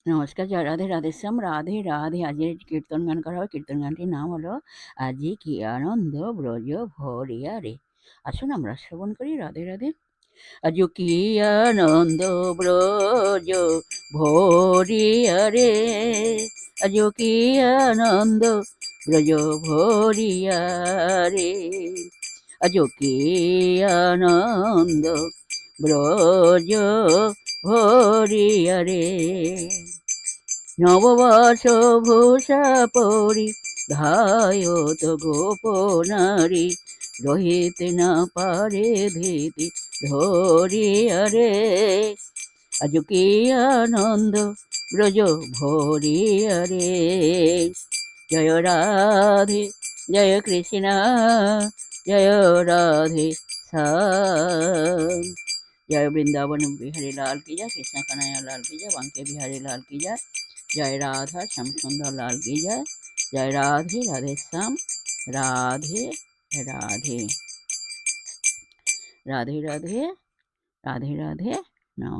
নমস্কার, জয় রাধে রাধেশ্যাম, রাধে রাধে। আজের কীর্তন গান করা হবে। কীর্তন গানটির নাম হলো আজি কি আনন্দ ব্রজ ভরিয়া রে। আসুন আমরা শ্রবণ করি। রাধে রাধে। আজ কি আনন্দ ব্রজ ভরিয়া রে, আজ কি আনন্দ ব্রজ ভরিয়া রে, আজ কি আনন্দ ব্রজ ভরিয়া রে। নববর্ষ ভূষা পরি ধায়ত গোপনারী, রহিতে না পারে ধীতি ধরিয়া রে, আজ কি আনন্দ ব্রজ ভরিয়া রে। জয় রাধে জয় কৃষ্ণ, জয় রাধে শ্যাম। जय वृंदावन बिहारी लाल की जय, कृष्ण कन्हैया लाल की जय, बांके बिहारी लाल की जय, जय राधा श्याम सुंदर लाल की जय। जय राधे राधे श्याम, राधे राधे, राधे राधे, राधे राधे। नमः।